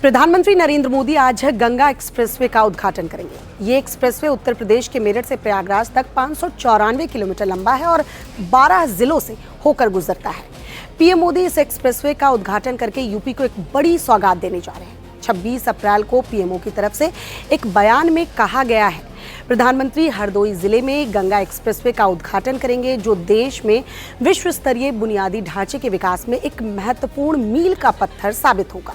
प्रधानमंत्री नरेंद्र मोदी आज गंगा एक्सप्रेसवे का उद्घाटन करेंगे। ये एक्सप्रेसवे उत्तर प्रदेश के मेरठ से प्रयागराज तक 594 किलोमीटर लंबा है और 12 जिलों से होकर गुजरता है। पीएम मोदी इस एक्सप्रेसवे का उद्घाटन करके यूपी को एक बड़ी सौगात देने जा रहे हैं। 26 अप्रैल को पीएमओ की तरफ से एक बयान में कहा गया है, प्रधानमंत्री हरदोई जिले में गंगा एक्सप्रेसवे का उद्घाटन करेंगे, जो देश में विश्व स्तरीय बुनियादी ढांचे के विकास में एक महत्वपूर्ण मील का पत्थर साबित होगा।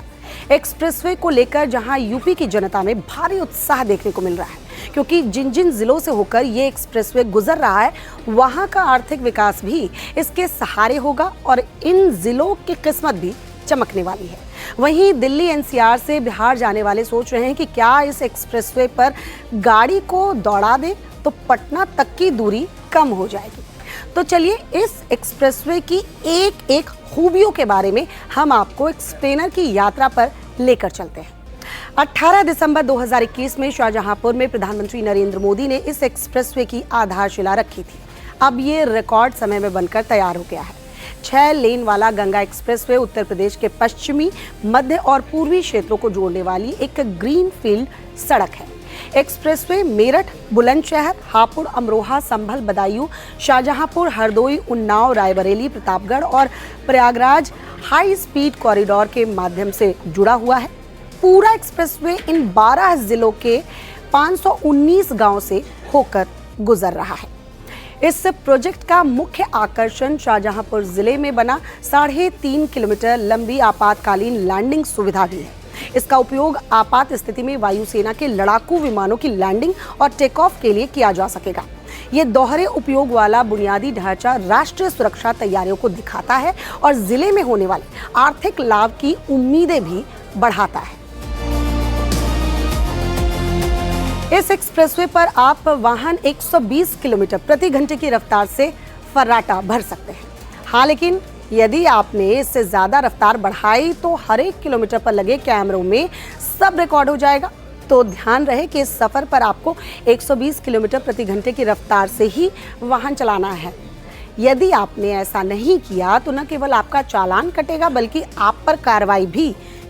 एक्सप्रेसवे को लेकर जहां यूपी की जनता में भारी उत्साह देखने को मिल रहा है, क्योंकि जिन जिन जिलों से होकर ये एक्सप्रेसवे गुजर रहा है वहां का आर्थिक विकास भी इसके सहारे होगा और इन जिलों की किस्मत भी चमकने वाली है। वहीं दिल्ली एनसीआर से बिहार जाने वाले सोच रहे हैं कि क्या इस एक्सप्रेसवे पर गाड़ी को दौड़ा दें तो पटना तक की दूरी कम हो जाएगी। तो चलिए इस एक्सप्रेसवे की एक एक खूबियों के बारे में हम आपको एक्सप्लेनर की यात्रा पर लेकर चलते हैं। 18 दिसंबर 2021 में शाहजहांपुर में प्रधानमंत्री नरेंद्र मोदी ने इस एक्सप्रेसवे की आधारशिला रखी थी। अब ये रिकॉर्ड समय में बनकर तैयार हो गया है। 6 लेन वाला गंगा एक्सप्रेसवे उत्तर प्रदेश के पश्चिमी, मध्य और पूर्वी क्षेत्रों को जोड़ने वाली एक ग्रीन फील्ड सड़क है। एक्सप्रेसवे मेरठ, बुलंदशहर, हापुड़, अमरोहा, संभल, बदायूं, शाहजहांपुर, हरदोई, उन्नाव, रायबरेली, प्रतापगढ़ और प्रयागराज हाई स्पीड कॉरिडोर के माध्यम से जुड़ा हुआ है। पूरा एक्सप्रेसवे इन 12 जिलों के 519 गांव से होकर गुजर रहा है। इस प्रोजेक्ट का मुख्य आकर्षण शाहजहांपुर जिले में बना 3.5 किलोमीटर लंबी आपातकालीन लैंडिंग सुविधा भी है। इसका उपयोग आपात स्थिति में वायुसेना के लड़ाकू विमानों की लैंडिंग और टेक ऑफ के लिए किया जा सकेगा। ये दोहरे उपयोग वाला बुनियादी ढांचा राष्ट्रीय सुरक्षा तैयारियों को दिखाता है और जिले में होने वाले आर्थिक लाभ की उम्मीदें भी बढ़ाता है। इस एक्सप्रेसवे पर आप वाहन 120 किलोमीटर प्रति घंटे की रफ्तार से फर्राटा भर सकते हैं। हाँ, लेकिन यदि आपने इससे ज्यादा रफ्तार बढ़ाई तो हर 1 किलोमीटर पर लगे कैमरों में सब रिकॉर्ड हो जाएगा। तो ध्यान रहे कि इस सफर पर आपको 120 किलोमीटर प्रति घंटे की रफ्तार से ही वाहन चलाना है। यदि आपने ऐसा नहीं किया तो न केवल आपका चालान कटेगा बल्कि आप पर कार्रवाई भी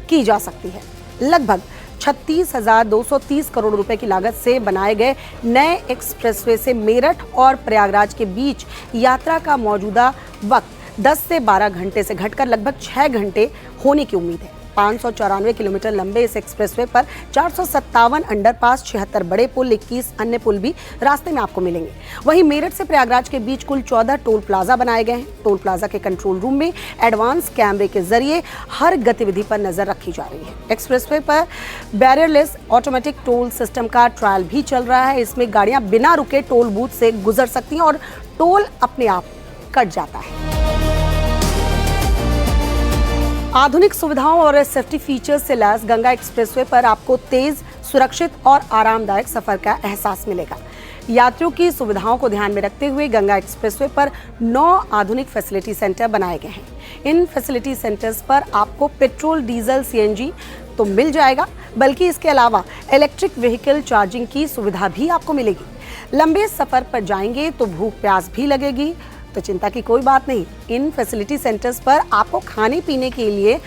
की जा सकती है। लगभग 36,230 करोड़ रुपए की लागत से बनाए गए नए एक्सप्रेसवे से मेरठ और प्रयागराज के बीच यात्रा का मौजूदा वक्त 10 से 12 घंटे से घटकर लगभग 6 घंटे होने की उम्मीद है। 594 किलोमीटर लंबे इस एक्सप्रेसवे पर 457 अंडरपास, 76 बड़े पुल, 21 अन्य पुल भी रास्ते में आपको मिलेंगे। वहीं मेरठ से प्रयागराज के बीच कुल 14 टोल प्लाजा बनाए गए हैं। टोल प्लाजा के कंट्रोल रूम में एडवांस कैमरे के जरिए हर गतिविधि पर नजर रखी जा रही है। एक्सप्रेसवे पर बैरियरलेस ऑटोमेटिक टोल सिस्टम का ट्रायल भी चल रहा है। इसमें गाड़ियां बिना रुके टोल बूथ से गुजर सकती हैं और टोल अपने आप कट जाता है। आधुनिक सुविधाओं और सेफ्टी फीचर्स से लैस गंगा एक्सप्रेसवे पर आपको तेज, सुरक्षित और आरामदायक सफर का एहसास मिलेगा। यात्रियों की सुविधाओं को ध्यान में रखते हुए गंगा एक्सप्रेसवे पर 9 आधुनिक फैसिलिटी सेंटर बनाए गए हैं। इन फैसिलिटी सेंटर्स पर आपको पेट्रोल, डीजल, सीएनजी तो मिल जाएगा, बल्कि इसके अलावा इलेक्ट्रिक व्हीकल चार्जिंग की सुविधा भी आपको मिलेगी। लंबे सफर पर जाएंगे तो भूख प्यास भी लगेगी, तो चिंता की कोई बात नहीं। इन फैसिलिटी सेंटर्स पर आपको खाने पीने के लिए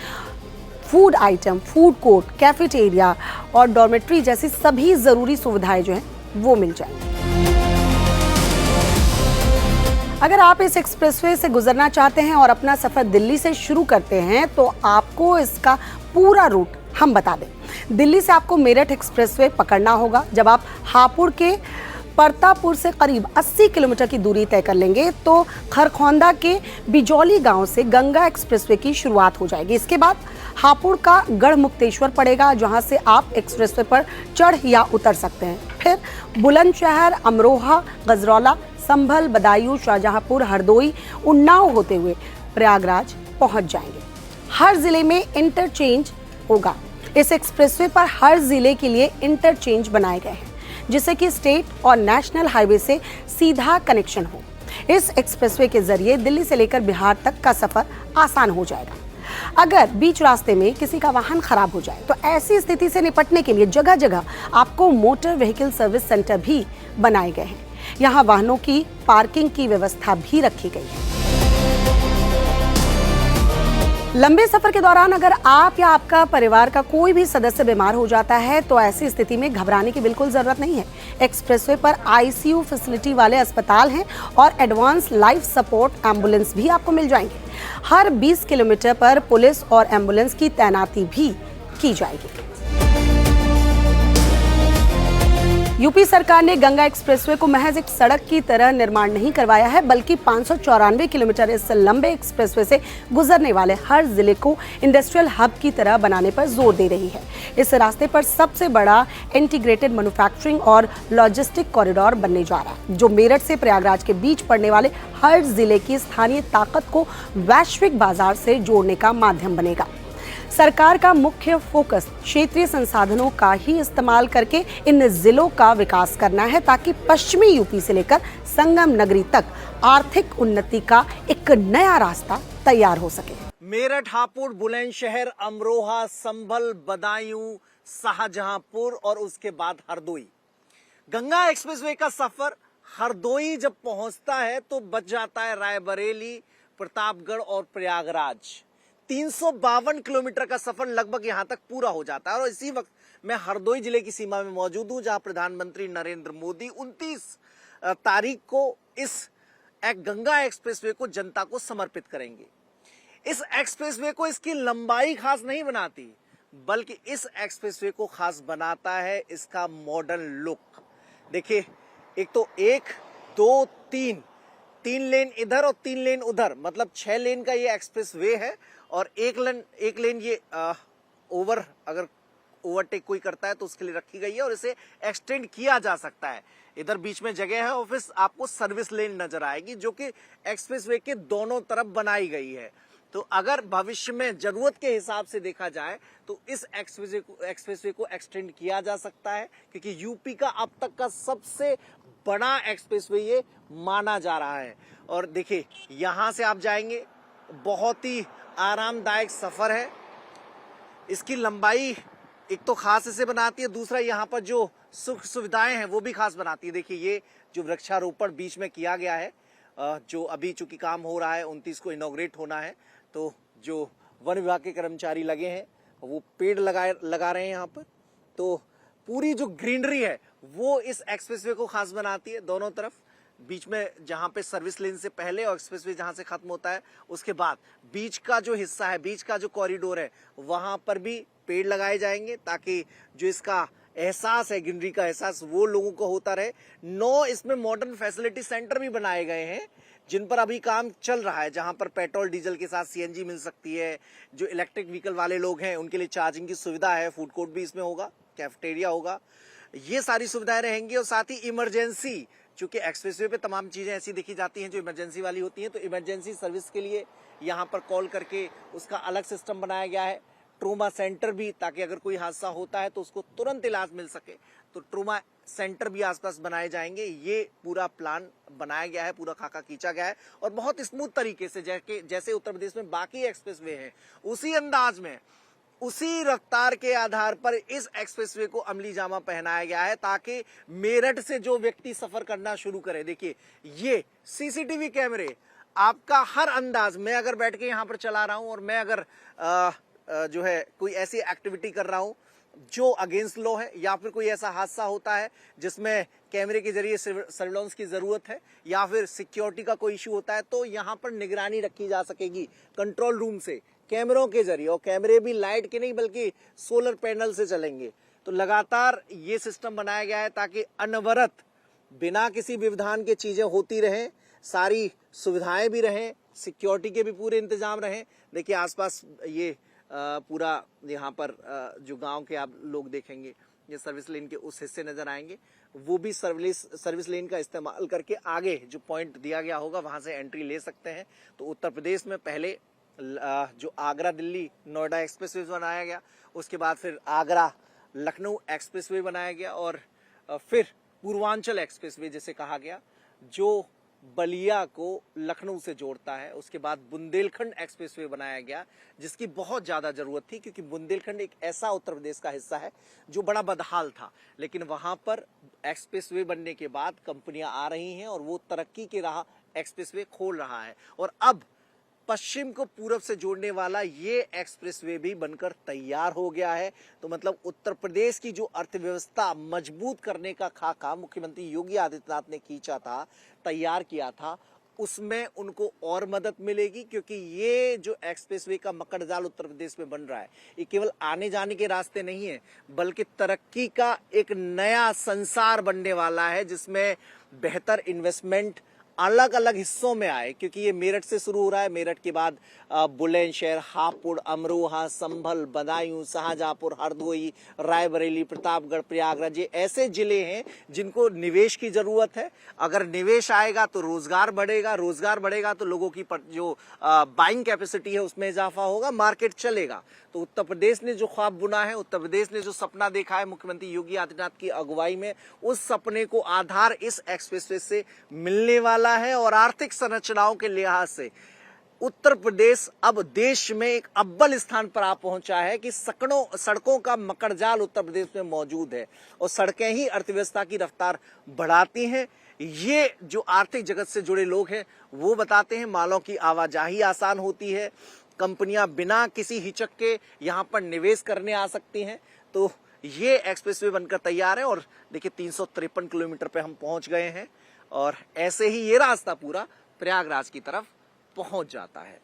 food item, food court, cafeteria और डॉर्मेट्री जैसी सभी जरूरी सुविधाएं जो हैं वो मिल जाएंगी। अगर आप इस एक्सप्रेसवे से गुजरना चाहते हैं और अपना सफर दिल्ली से शुरू करते हैं तो आपको इसका पूरा रूट हम बता दें। दिल्ली से आपको मेरठ एक्सप्रेसवे पकड़ना होगा। जब आप हापुड़ के परतापुर से करीब 80 किलोमीटर की दूरी तय कर लेंगे तो खरखौंदा के बिजौली गांव से गंगा एक्सप्रेसवे की शुरुआत हो जाएगी। इसके बाद हापुड़ का गढ़मुक्तेश्वर पड़ेगा, जहां से आप एक्सप्रेसवे पर चढ़ या उतर सकते हैं। फिर बुलंदशहर, अमरोहा, गजरौला, संभल, बदायूं, शाहजहांपुर, हरदोई, उन्नाव होते हुए प्रयागराज पहुंच जाएंगे। हर जिले में इंटरचेंज होगा। इस एक्सप्रेसवे पर हर जिले के लिए इंटरचेंज बनाए गए हैं, जिससे कि स्टेट और नेशनल हाईवे से सीधा कनेक्शन हो। इस एक्सप्रेसवे के जरिए दिल्ली से लेकर बिहार तक का सफर आसान हो जाएगा। अगर बीच रास्ते में किसी का वाहन खराब हो जाए तो ऐसी स्थिति से निपटने के लिए जगह जगह आपको मोटर व्हीकल सर्विस सेंटर भी बनाए गए हैं। यहाँ वाहनों की पार्किंग की व्यवस्था भी रखी गई है। लंबे सफर के दौरान अगर आप या आपका परिवार का कोई भी सदस्य बीमार हो जाता है तो ऐसी स्थिति में घबराने की बिल्कुल जरूरत नहीं है। एक्सप्रेसवे पर आईसीयू फैसिलिटी वाले अस्पताल हैं और एडवांस लाइफ सपोर्ट एम्बुलेंस भी आपको मिल जाएंगे। हर 20 किलोमीटर पर पुलिस और एम्बुलेंस की तैनाती भी की जाएगी। यूपी सरकार ने गंगा एक्सप्रेसवे को महज एक सड़क की तरह निर्माण नहीं करवाया है, बल्कि 594 किलोमीटर इस लंबे एक्सप्रेसवे से गुजरने वाले हर जिले को इंडस्ट्रियल हब की तरह बनाने पर जोर दे रही है। इस रास्ते पर सबसे बड़ा इंटीग्रेटेड मैन्युफैक्चरिंग और लॉजिस्टिक कॉरिडोर बनने जा रहा है, जो मेरठ से प्रयागराज के बीच पड़ने वाले हर जिले की स्थानीय ताकत को वैश्विक बाजार से जोड़ने का माध्यम बनेगा। सरकार का मुख्य फोकस क्षेत्रीय संसाधनों का ही इस्तेमाल करके इन जिलों का विकास करना है, ताकि पश्चिमी यूपी से लेकर संगम नगरी तक आर्थिक उन्नति का एक नया रास्ता तैयार हो सके। मेरठ, हापुड़, बुलंदशहर, अमरोहा, संभल, बदायूं, शाहजहांपुर और उसके बाद हरदोई। गंगा एक्सप्रेसवे का सफर हरदोई जब पहुंचता है तो बच जाता है रायबरेली, प्रतापगढ़ और प्रयागराज। 352 किलोमीटर का सफर लगभग यहां तक पूरा हो जाता है। और इसी वक्त मैं हरदोई जिले की सीमा में मौजूद हूं, जहां प्रधानमंत्री नरेंद्र मोदी 29 तारीख को इस गंगा एक्सप्रेसवे को जनता को समर्पित करेंगे। इस एक्सप्रेसवे को इसकी लंबाई खास नहीं बनाती, बल्कि इस एक्सप्रेसवे को खास बनाता है इसका मॉडर्न लुक। देखिए, एक तो 1, 2, 3 लेन इधर और 3 लेन उधर, मतलब 6 लेन का ये एक्सप्रेस वे है। और एक लेन ये अगर ओवरटेक कोई करता है तो उसके लिए रखी गई है और इसे एक्सटेंड किया जा सकता है। इधर बीच में जगह है और फिर आपको सर्विस लेन नजर आएगी, जो कि एक्सप्रेस वे के दोनों तरफ बनाई गई है। तो अगर भविष्य में जरूरत के हिसाब से देखा जाए तो इस एक्सप्रेसवे को एक्सटेंड किया जा सकता है, क्योंकि यूपी का अब तक का सबसे बड़ा एक्सप्रेसवे ये माना जा रहा है। और देखिए, यहां से आप जाएंगे, बहुत ही आरामदायक सफर है। इसकी लंबाई एक तो खास इसे बनाती है, दूसरा यहाँ पर जो सुख सुविधाएं हैं वो भी खास बनाती है। देखिए, ये जो वृक्षारोपण बीच में किया गया है, जो अभी चूंकि काम हो रहा है, 29 को इनॉग्रेट होना है, तो जो वन विभाग के कर्मचारी लगे हैं वो पेड़ लगा रहे हैं यहाँ पर। तो पूरी जो ग्रीनरी है वो इस एक्सप्रेसवे को खास बनाती है। दोनों तरफ बीच में जहां पे सर्विस लेन से पहले और एक्सप्रेसवे जहां से खत्म होता है, उसके बाद बीच का जो हिस्सा है, बीच का जो कॉरिडोर है, वहां पर भी पेड़ लगाए जाएंगे, ताकि जो इसका एहसास है, ग्रीनरी का एहसास, वो लोगों को होता रहे। 9 इसमें मॉडर्न फैसिलिटी सेंटर भी बनाए गए हैं, जिन पर अभी काम चल रहा है, जहां पर पेट्रोल डीजल के साथ सीएनजी मिल सकती है। जो इलेक्ट्रिक व्हीकल वाले लोग हैं उनके लिए चार्जिंग की सुविधा है, फूड कोर्ट भी इसमें होगा, कैफेटेरिया होगा, ये सारी सुविधाएं रहेंगी। और साथ ही इमरजेंसी, चूंकि एक्सप्रेसवे पे तमाम चीजें ऐसी देखी जाती हैं जो इमरजेंसी वाली होती हैं, तो इमरजेंसी सर्विस के लिए यहाँ पर कॉल करके उसका अलग सिस्टम बनाया गया है। ट्रोमा सेंटर भी, ताकि अगर कोई हादसा होता है तो उसको तुरंत इलाज मिल सके, तो ट्रोमा सेंटर भी आसपास बनाए जाएंगे। ये पूरा प्लान बनाया गया है, पूरा खाका खींचा गया है और बहुत स्मूथ तरीके से, जैसे उत्तर प्रदेश में बाकी एक्सप्रेसवे हैं, उसी अंदाज में, उसी रफ्तार के आधार पर इस एक्सप्रेसवे को अमली जामा पहनाया गया है, ताकि मेरठ से जो व्यक्ति सफर करना शुरू करे, देखिए ये सीसीटीवी कैमरे आपका हर अंदाज, मैं अगर बैठ के यहाँ पर चला रहा हूं और मैं अगर जो है कोई ऐसी एक्टिविटी कर रहा हूं जो अगेंस्ट लॉ है, या फिर कोई ऐसा हादसा होता है जिसमें कैमरे के जरिए सर्विलांस की जरूरत है, या फिर सिक्योरिटी का कोई इशू होता है, तो यहाँ पर निगरानी रखी जा सकेगी कंट्रोल रूम से कैमरों के जरिए। और कैमरे भी लाइट के नहीं बल्कि सोलर पैनल से चलेंगे। तो लगातार ये सिस्टम बनाया गया है ताकि अनवरत बिना किसी व्यवधान के चीजें होती रहें, सारी सुविधाएं भी रहें, सिक्योरिटी के भी पूरे इंतजाम रहें। देखिए, आसपास ये पूरा यहाँ पर जो गांव के आप लोग देखेंगे, ये सर्विस लेन के उस हिस्से नजर आएंगे, वो भी सर्विस लेन का इस्तेमाल करके आगे जो पॉइंट दिया गया होगा वहां से एंट्री ले सकते हैं। तो उत्तर प्रदेश में पहले जो आगरा दिल्ली नोएडा एक्सप्रेसवे बनाया गया, उसके बाद फिर आगरा लखनऊ एक्सप्रेसवे बनाया गया, और फिर पूर्वांचल एक्सप्रेसवे जिसे कहा गया, जो बलिया को लखनऊ से जोड़ता है। उसके बाद बुंदेलखंड एक्सप्रेसवे बनाया गया, जिसकी बहुत ज्यादा जरूरत थी, क्योंकि बुंदेलखंड एक ऐसा उत्तर प्रदेश का हिस्सा है जो बड़ा बदहाल था, लेकिन वहां पर एक्सप्रेसवे बनने के बाद कंपनियां आ रही हैं और वो तरक्की की राह एक्सप्रेसवे खोल रहा है। और अब पश्चिम को पूरब से जोड़ने वाला ये एक्सप्रेसवे भी बनकर तैयार हो गया है। तो मतलब उत्तर प्रदेश की जो अर्थव्यवस्था मजबूत करने का खाका मुख्यमंत्री योगी आदित्यनाथ ने खींचा था, तैयार किया था, उसमें उनको और मदद मिलेगी, क्योंकि ये जो एक्सप्रेसवे का मकड़जाल उत्तर प्रदेश में बन रहा है, ये केवल आने जाने के रास्ते नहीं है, बल्कि तरक्की का एक नया संसार बनने वाला है, जिसमें बेहतर इन्वेस्टमेंट अलग अलग हिस्सों में आए। क्योंकि ये मेरठ से शुरू हो रहा है, मेरठ के बाद बुलंदशहर, हापुड़, अमरोहा, संभल, बदायूं, शाहजहांपुर, हरदोई, रायबरेली, प्रतापगढ़, प्रयागराज, ये ऐसे जिले हैं जिनको निवेश की जरूरत है। अगर निवेश आएगा तो रोजगार बढ़ेगा, रोजगार बढ़ेगा तो लोगों की जो बाइंग कैपेसिटी है उसमें इजाफा होगा, मार्केट चलेगा। तो उत्तर प्रदेश ने जो ख्वाब बुना है, उत्तर प्रदेश ने जो सपना देखा है मुख्यमंत्री योगी आदित्यनाथ की अगुवाई में, उस सपने को आधार इस एक्सप्रेसवे से मिलने वाला है। और आर्थिक संरचनाओं के लिहाज से उत्तर प्रदेश अब देश में एक अव्वल स्थान पर आ पहुंचा है कि सड़कों का मकड़जाल उत्तर प्रदेश में मौजूद है, और सड़कें ही अर्थव्यवस्था की रफ्तार बढ़ाती हैं। ये जो आर्थिक जगत से जुड़े लोग हैं वो बताते हैं, मालों की आवाजाही आसान होती है, कंपनियां बिना किसी हिचक के यहां पर निवेश करने आ सकती हैं। तो ये एक्सप्रेसवे बनकर तैयार है, और देखिए 353 किलोमीटर पे हम पहुंच गए हैं, और ऐसे ही ये रास्ता पूरा प्रयागराज की तरफ पहुंच जाता है।